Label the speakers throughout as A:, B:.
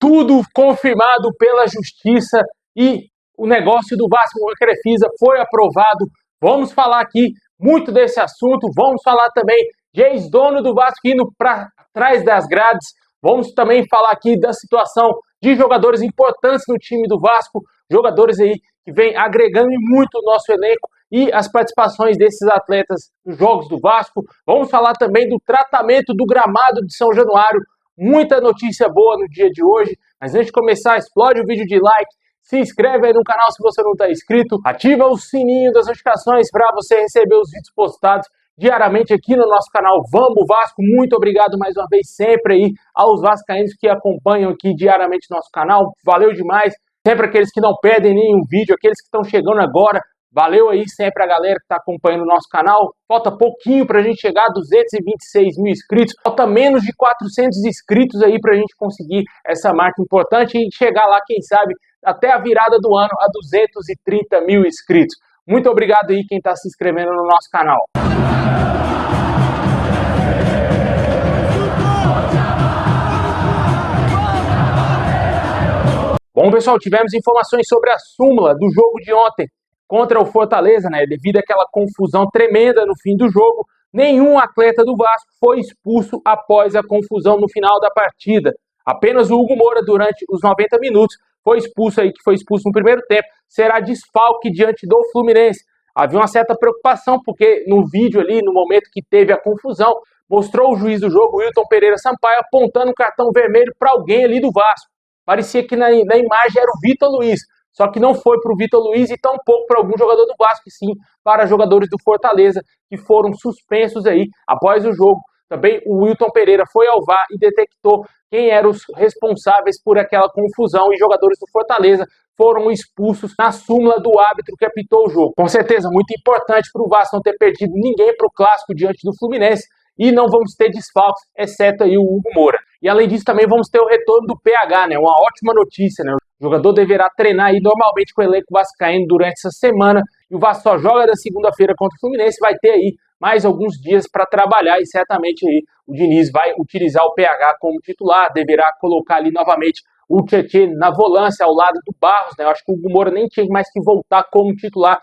A: tudo confirmado pela Justiça e o negócio do Vasco com a Crefisa foi aprovado. Vamos falar aqui muito desse assunto, vamos falar também de ex-dono do Vasco indo para trás das grades, vamos também falar aqui da situação de jogadores importantes no time do Vasco, jogadores aí que vêm agregando muito o nosso elenco e as participações desses atletas nos jogos do Vasco. Vamos falar também do tratamento do gramado de São Januário. Muita notícia boa no dia de hoje, mas antes de começar, explode o vídeo de like, se inscreve aí no canal se você não está inscrito, ativa o sininho das notificações para você receber os vídeos postados diariamente aqui no nosso canal Vamos Vasco. Muito obrigado mais uma vez sempre aí aos vascaínos que acompanham aqui diariamente nosso canal, valeu demais, sempre aqueles que não perdem nenhum vídeo, aqueles que estão chegando agora. Valeu aí sempre a galera que está acompanhando o nosso canal. Falta pouquinho para a gente chegar a 226 mil inscritos. Falta menos de 400 inscritos aí para a gente conseguir essa marca importante e chegar lá, quem sabe, até a virada do ano a 230 mil inscritos. Muito obrigado aí quem está se inscrevendo no nosso canal. Bom, pessoal, tivemos informações sobre a súmula do jogo de ontem contra o Fortaleza, né? Devido àquela confusão tremenda no fim do jogo, nenhum atleta do Vasco foi expulso após a confusão no final da partida. Apenas o Hugo Moura, durante os 90 minutos, foi expulso aí, que foi expulso no primeiro tempo, será desfalque diante do Fluminense. Havia uma certa preocupação, porque no vídeo ali, no momento que teve a confusão, mostrou o juiz do jogo, Wilton Pereira Sampaio, apontando um cartão vermelho para alguém ali do Vasco. Parecia que na imagem era o Vitor Luiz. Só que não foi para o Vitor Luiz e tampouco para algum jogador do Vasco, e sim para jogadores do Fortaleza, que foram suspensos aí após o jogo. Também o Wilton Pereira foi ao VAR e detectou quem eram os responsáveis por aquela confusão, e jogadores do Fortaleza foram expulsos na súmula do árbitro que apitou o jogo. Com certeza, muito importante para o Vasco não ter perdido ninguém para o clássico diante do Fluminense, e não vamos ter desfalques, exceto aí o Hugo Moura. E além disso, também vamos ter o retorno do PH, né? Uma ótima notícia, né? O jogador deverá treinar aí normalmente com o elenco vascaíno durante essa semana, e o Vasco só joga na segunda-feira contra o Fluminense, vai ter aí mais alguns dias para trabalhar, e certamente aí o Diniz vai utilizar o PH como titular, deverá colocar ali novamente o Tietê na volância ao lado do Barros, né? Eu acho que o Hugo Moura nem tinha mais que voltar como titular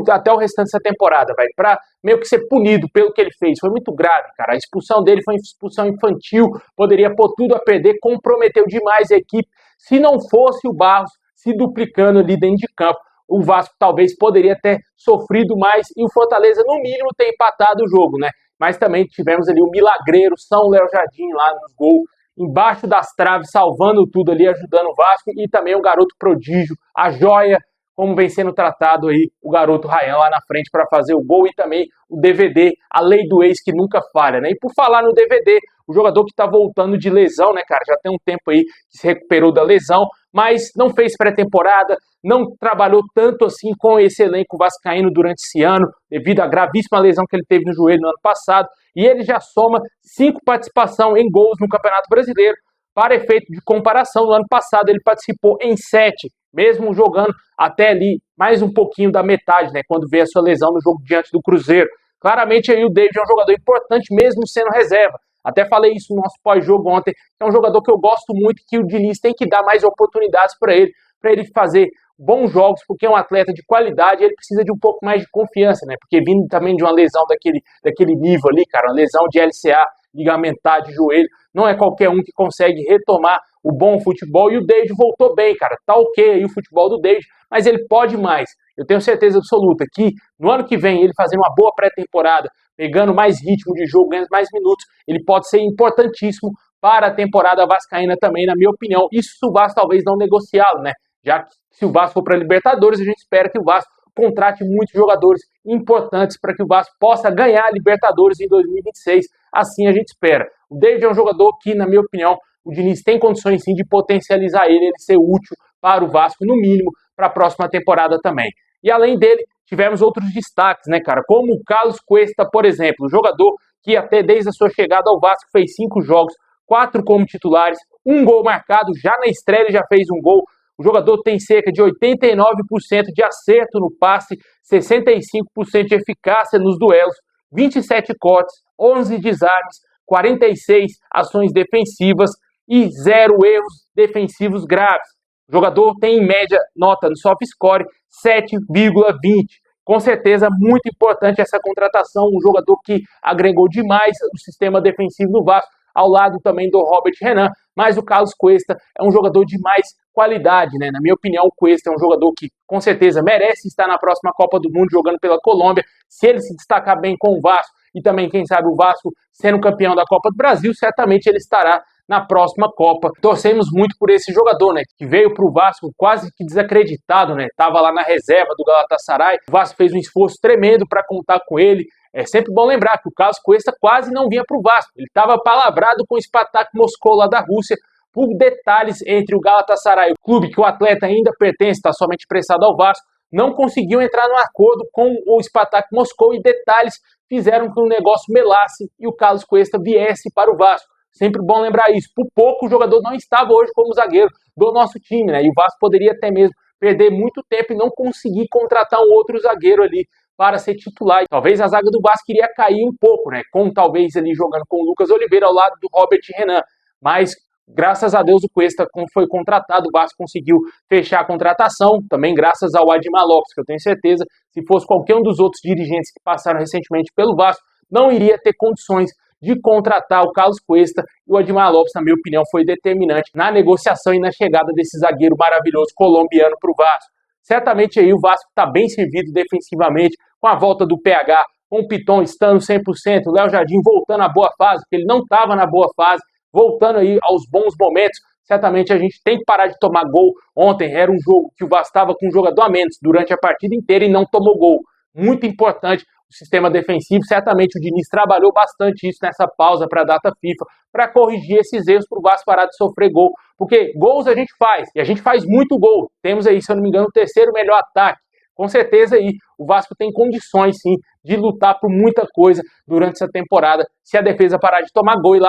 A: até o restante dessa temporada, vai, para meio que ser punido pelo que ele fez. Foi muito grave, cara. A expulsão dele foi expulsão infantil, poderia pôr tudo a perder, comprometeu demais a equipe. Se não fosse o Barros se duplicando ali dentro de campo, o Vasco talvez poderia ter sofrido mais, e o Fortaleza, no mínimo, ter empatado o jogo, né? Mas também tivemos ali o milagreiro São Léo Jardim lá nos gols, embaixo das traves, salvando tudo ali, ajudando o Vasco, e também o garoto prodígio, a joia, como vem sendo tratado aí o garoto Ryan lá na frente para fazer o gol, e também o DVD, a lei do ex que nunca falha, né? E por falar no DVD, o jogador que está voltando de lesão, né, cara, já tem um tempo aí que se recuperou da lesão, mas não fez pré-temporada, não trabalhou tanto assim com esse elenco vascaíno durante esse ano, devido à gravíssima lesão que ele teve no joelho no ano passado, e ele já soma 5 participações em gols no Campeonato Brasileiro. Para efeito de comparação, no ano passado ele participou em 7, mesmo jogando até ali mais um pouquinho da metade, né, quando veio a sua lesão no jogo diante do Cruzeiro. Claramente aí o David é um jogador importante, mesmo sendo reserva. Até falei isso no nosso pós-jogo ontem, que é um jogador que eu gosto muito, que o Diniz tem que dar mais oportunidades para ele fazer bons jogos, porque é um atleta de qualidade, ele precisa de um pouco mais de confiança, né? Porque vindo também de uma lesão daquele nível ali, cara, uma lesão de LCA, ligamentar de joelho, não é qualquer um que consegue retomar o bom futebol, e o David voltou bem, cara, tá ok aí o futebol do David, mas ele pode mais. Eu tenho certeza absoluta que no ano que vem, ele fazendo uma boa pré-temporada, pegando mais ritmo de jogo, ganhando mais minutos, ele pode ser importantíssimo para a temporada vascaína também, na minha opinião. Isso se o Vasco talvez não negociá-lo, né? Já que se o Vasco for para a Libertadores, a gente espera que o Vasco contrate muitos jogadores importantes para que o Vasco possa ganhar a Libertadores em 2026, assim a gente espera. O David é um jogador que, na minha opinião, o Diniz tem condições sim de potencializar ele ser útil para o Vasco, no mínimo, para a próxima temporada também. E além dele, tivemos outros destaques, né, cara? Como o Carlos Cuesta, por exemplo, jogador que até desde a sua chegada ao Vasco fez 5 jogos, 4 como titulares, 1 gol marcado, já na estreia ele já fez um gol. O jogador tem cerca de 89% de acerto no passe, 65% de eficácia nos duelos, 27 cortes, 11 desarmes, 46 ações defensivas, e 0 erros defensivos graves. O jogador tem, em média, nota no soft score 7,20. Com certeza, muito importante essa contratação, um jogador que agregou demais o sistema defensivo do Vasco, ao lado também do Robert Renan, mas o Carlos Cuesta é um jogador de mais qualidade, né? Na minha opinião, o Cuesta é um jogador que com certeza merece estar na próxima Copa do Mundo jogando pela Colômbia. Se ele se destacar bem com o Vasco e também, quem sabe, o Vasco sendo campeão da Copa do Brasil, certamente ele estará na próxima Copa. Torcemos muito por esse jogador, né, que veio para o Vasco quase que desacreditado, né, estava lá na reserva do Galatasaray. O Vasco fez um esforço tremendo para contar com ele. É sempre bom lembrar que o Carlos Cuesta quase não vinha para o Vasco. Ele estava palavrado com o Spartak Moscou lá da Rússia por detalhes entre o Galatasaray, o clube que o atleta ainda pertence, está somente prestado ao Vasco, não conseguiu entrar no acordo com o Spartak Moscou e detalhes fizeram que o negócio melasse e o Carlos Cuesta viesse para o Vasco. Sempre bom lembrar isso. Por pouco o jogador não estava hoje como zagueiro do nosso time, né? E o Vasco poderia até mesmo perder muito tempo e não conseguir contratar um outro zagueiro ali para ser titular. E talvez a zaga do Vasco iria cair um pouco, né? Com talvez ali jogando com o Lucas Oliveira ao lado do Robert Renan. Mas graças a Deus o Cuesta foi contratado, o Vasco conseguiu fechar a contratação, também graças ao Admar Lopes, que eu tenho certeza, se fosse qualquer um dos outros dirigentes que passaram recentemente pelo Vasco, não iria ter condições de contratar o Carlos Cuesta, e o Admar Lopes, na minha opinião, foi determinante na negociação e na chegada desse zagueiro maravilhoso colombiano para o Vasco. Certamente aí o Vasco está bem servido defensivamente, com a volta do PH, com o Piton estando 100%, o Léo Jardim voltando à boa fase, porque ele não estava na boa fase, voltando aí aos bons momentos. Certamente a gente tem que parar de tomar gol. Ontem era um jogo que o Vasco estava com um jogador a menos durante a partida inteira e não tomou gol. Muito importante o sistema defensivo. Certamente o Diniz trabalhou bastante isso nessa pausa para a data FIFA, para corrigir esses erros para o Vasco parar de sofrer gol. Porque gols a gente faz, e a gente faz muito gol. Temos aí, se eu não me engano, o terceiro melhor ataque. Com certeza aí o Vasco tem condições sim de lutar por muita coisa durante essa temporada, se a defesa parar de tomar gol e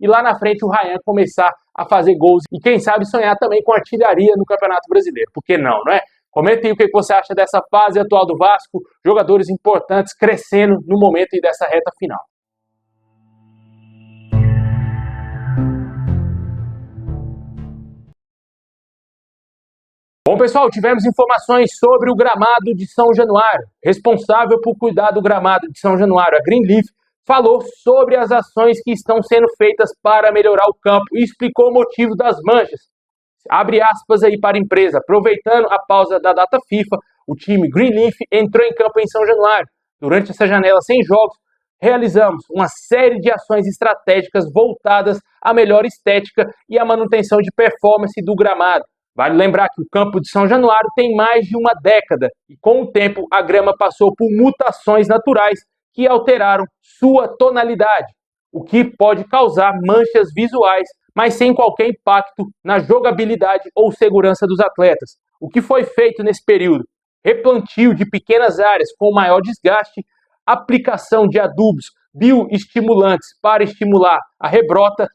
A: lá na frente o Ryan começar a fazer gols e quem sabe sonhar também com artilharia no Campeonato Brasileiro. Por que não, não é? Comenta aí o que você acha dessa fase atual do Vasco, jogadores importantes crescendo no momento e dessa reta final. Bom, pessoal, tivemos informações sobre o gramado de São Januário. Responsável por cuidar do gramado de São Januário, a Greenleaf, falou sobre as ações que estão sendo feitas para melhorar o campo e explicou o motivo das manchas. Abre aspas aí para a empresa. Aproveitando a pausa da data FIFA, o time Greenleaf entrou em campo em São Januário. Durante essa janela sem jogos, realizamos uma série de ações estratégicas voltadas à melhor estética e à manutenção de performance do gramado. Vale lembrar que o campo de São Januário tem mais de uma década e, com o tempo, a grama passou por mutações naturais que alteraram sua tonalidade, o que pode causar manchas visuais, mas sem qualquer impacto na jogabilidade ou segurança dos atletas. O que foi feito nesse período? Replantio de pequenas áreas com maior desgaste, aplicação de adubos bioestimulantes para estimular a rebrota,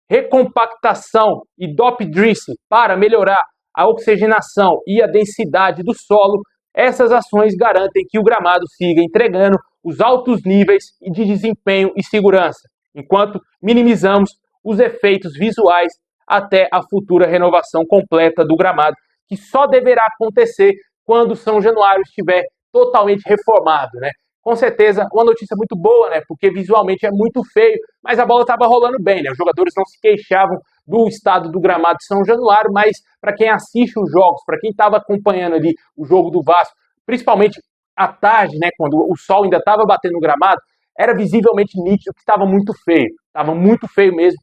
A: recompactação e top dressing para melhorar a oxigenação e a densidade do solo. Essas ações garantem que o gramado siga entregando os altos níveis de desempenho e segurança, enquanto minimizamos os efeitos visuais até a futura renovação completa do gramado, que só deverá acontecer quando São Januário estiver totalmente reformado, né? Com certeza, uma notícia muito boa, né? Porque visualmente é muito feio, mas a bola estava rolando bem, né? Os jogadores não se queixavam do estado do gramado de São Januário, mas para quem assiste os jogos, para quem estava acompanhando ali o jogo do Vasco, principalmente à tarde, né? Quando o sol ainda estava batendo no gramado, era visivelmente nítido que estava muito feio mesmo.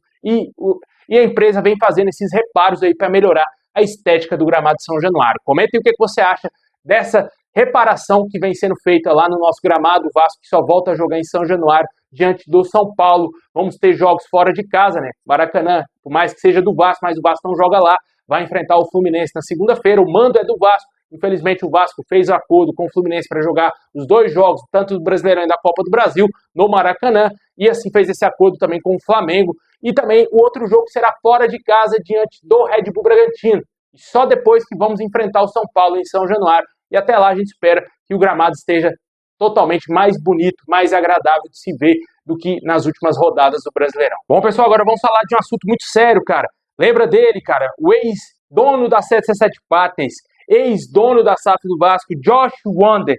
A: E a empresa vem fazendo esses reparos aí para melhorar a estética do gramado de São Januário. Comentem o que você acha dessa reparação que vem sendo feita lá no nosso gramado. O Vasco que só volta a jogar em São Januário diante do São Paulo. Vamos ter jogos fora de casa, né? Maracanã, por mais que seja do Vasco, mas o Vasco não joga lá. Vai enfrentar o Fluminense na segunda-feira. O mando é do Vasco. Infelizmente o Vasco fez acordo com o Fluminense para jogar os dois jogos, tanto do Brasileirão e da Copa do Brasil, no Maracanã. E assim fez esse acordo também com o Flamengo. E também o outro jogo será fora de casa diante do Red Bull Bragantino. E só depois que vamos enfrentar o São Paulo em São Januário. E até lá a gente espera que o gramado esteja totalmente mais bonito, mais agradável de se ver do que nas últimas rodadas do Brasileirão. Bom, pessoal, agora vamos falar de um assunto muito sério, cara. Lembra dele, cara? O ex-dono da 777 Partners, ex-dono da SAF do Vasco, Josh Wander.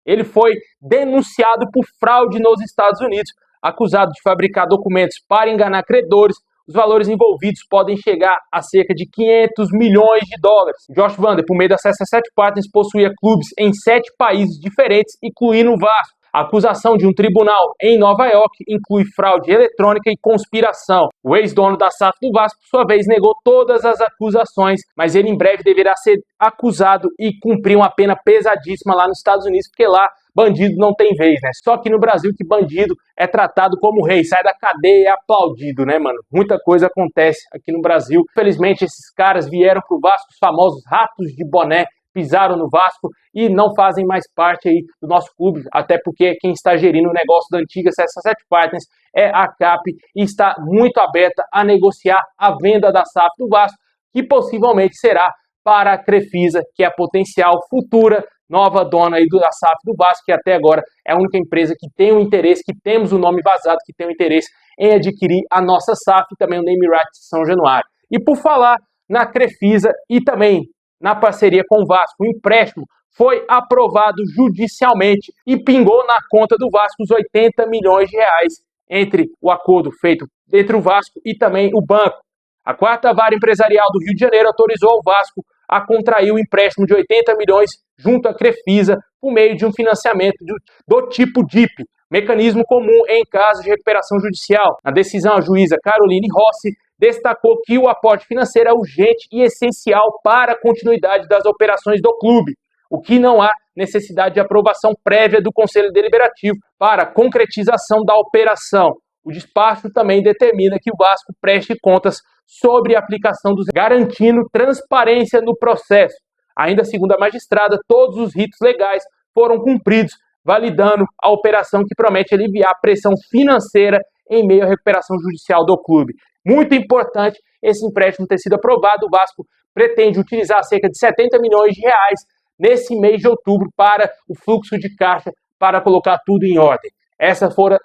A: Ele foi denunciado por fraude nos Estados Unidos, acusado de fabricar documentos para enganar credores. Os valores envolvidos podem chegar a cerca de 500 milhões de dólares. Josh Wander, por meio da 777 Partners, possuía clubes em 7 países diferentes, incluindo o Vasco. A acusação de um tribunal em Nova York inclui fraude eletrônica e conspiração. O ex-dono da SAF do Vasco, por sua vez, negou todas as acusações, mas ele em breve deverá ser acusado e cumprir uma pena pesadíssima lá nos Estados Unidos, porque lá bandido não tem vez, né? Só que no Brasil que bandido é tratado como rei, sai da cadeia e é aplaudido, né, mano? Muita coisa acontece aqui no Brasil. Infelizmente, esses caras vieram pro Vasco, os famosos ratos de boné, pisaram no Vasco e não fazem mais parte aí do nosso clube, até porque quem está gerindo o negócio da antiga 777 Partners é a CAP e está muito aberta a negociar a venda da SAF do Vasco, que possivelmente será para a Crefisa, que é a potencial futura nova dona aí da SAF do Vasco, que até agora é a única empresa que tem o interesse, que temos o nome vazado, que tem o interesse em adquirir a nossa SAF e também o name right de São Januário. E por falar na Crefisa e também na parceria com o Vasco, o empréstimo foi aprovado judicialmente e pingou na conta do Vasco os 80 milhões de reais entre o acordo feito entre o Vasco e também o banco. A quarta vara empresarial do Rio de Janeiro autorizou o Vasco a contrair o empréstimo de 80 milhões junto à Crefisa por meio de um financiamento do tipo DIP, mecanismo comum em casos de recuperação judicial. Na decisão, a juíza Caroline Rossi destacou que o aporte financeiro é urgente e essencial para a continuidade das operações do clube, o que não há necessidade de aprovação prévia do Conselho Deliberativo para a concretização da operação. O despacho também determina que o Vasco preste contas sobre a aplicação dos garantindo transparência no processo. Ainda segundo a magistrada, todos os ritos legais foram cumpridos, validando a operação que promete aliviar a pressão financeira em meio à recuperação judicial do clube. Muito importante esse empréstimo ter sido aprovado. O Vasco pretende utilizar cerca de 70 milhões de reais nesse mês de outubro para o fluxo de caixa, para colocar tudo em ordem. Essas foram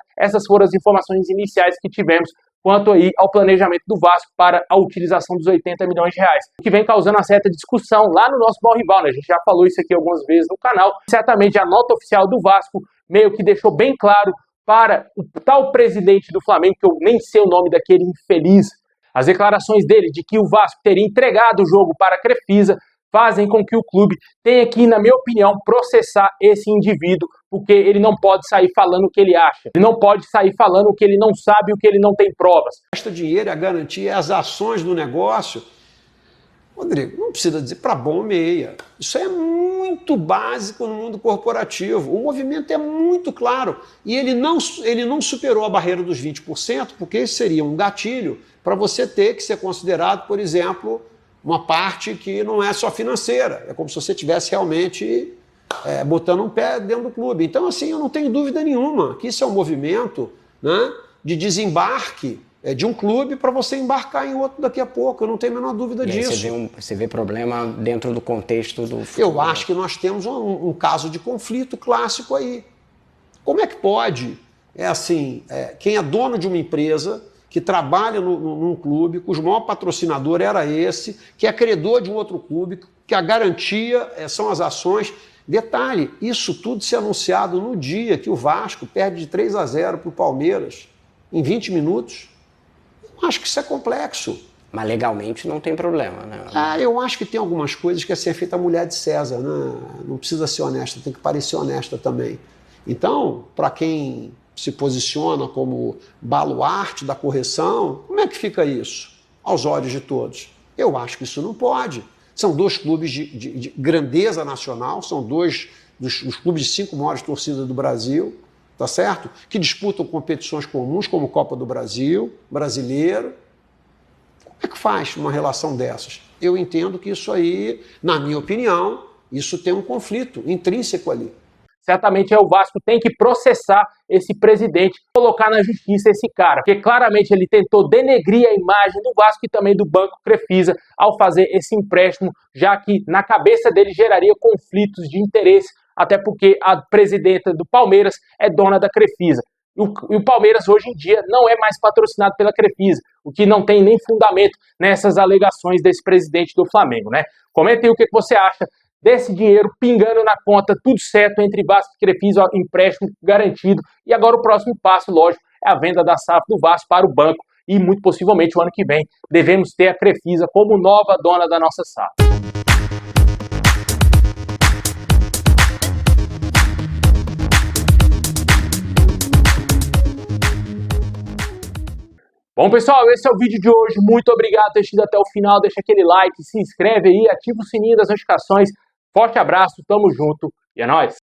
A: as informações iniciais que tivemos quanto aí ao planejamento do Vasco para a utilização dos 80 milhões de reais, o que vem causando uma certa discussão lá no nosso maior rival, né? A gente já falou isso aqui algumas vezes no canal. Certamente a nota oficial do Vasco meio que deixou bem claro para o tal presidente do Flamengo, que eu nem sei o nome daquele infeliz, as declarações dele de que o Vasco teria entregado o jogo para a Crefisa fazem com que o clube tenha que, na minha opinião, processar esse indivíduo, porque ele não pode sair falando o que ele acha. Ele não pode sair falando o que ele não sabe, o que ele não tem provas.
B: Gasta dinheiro, a garantia, as ações do negócio. Rodrigo, não precisa dizer para bom meia. Isso é muito básico no mundo corporativo. O movimento é muito claro. E ele não superou a barreira dos 20%, porque isso seria um gatilho para você ter que ser considerado, por exemplo, uma parte que não é só financeira. É como se você estivesse realmente botando um pé dentro do clube. Então, assim, eu não tenho dúvida nenhuma que isso é um movimento, né, de desembarque de um clube para você embarcar em outro daqui a pouco. Eu não tenho a menor dúvida disso.
C: Você vê problema dentro do contexto do futebol.
B: Eu acho que nós temos um caso de conflito clássico aí. Como é que pode? Quem é dono de uma empresa que trabalha num clube, cujo maior patrocinador era esse, que é credor de um outro clube, que a garantia são as ações. Detalhe, isso tudo se anunciado no dia que o Vasco perde de 3-0 para o Palmeiras, em 20 minutos. Eu acho que isso é complexo.
C: Mas legalmente não tem problema, né?
B: Eu acho que tem algumas coisas que é ser feita a mulher de César, né? Não precisa ser honesta, tem que parecer honesta também. Então, para quem se posiciona como baluarte da correção, como é que fica isso aos olhos de todos? Eu acho que isso não pode. São dois clubes de grandeza nacional, são dois dos clubes de 5 maiores torcidas do Brasil, tá certo? Que disputam competições comuns, como Copa do Brasil, Brasileiro. Como é que faz uma relação dessas? Eu entendo que isso aí, na minha opinião, isso tem um conflito intrínseco ali.
A: Certamente o Vasco tem que processar esse presidente, colocar na justiça esse cara, porque claramente ele tentou denegrir a imagem do Vasco e também do Banco Crefisa ao fazer esse empréstimo, já que na cabeça dele geraria conflitos de interesse, até porque a presidenta do Palmeiras é dona da Crefisa. E o Palmeiras hoje em dia não é mais patrocinado pela Crefisa, o que não tem nem fundamento nessas alegações desse presidente do Flamengo, né? Comenta aí o que você acha desse dinheiro pingando na conta, tudo certo entre Vasco e Crefisa, ó, empréstimo garantido. E agora o próximo passo, lógico, é a venda da SAF do Vasco para o banco. E muito possivelmente o ano que vem devemos ter a Crefisa como nova dona da nossa SAF. Bom, pessoal, esse é o vídeo de hoje. Muito obrigado por ter assistido até o final. Deixa aquele like, se inscreve aí, ativa o sininho das notificações. Forte abraço, tamo junto e é nóis!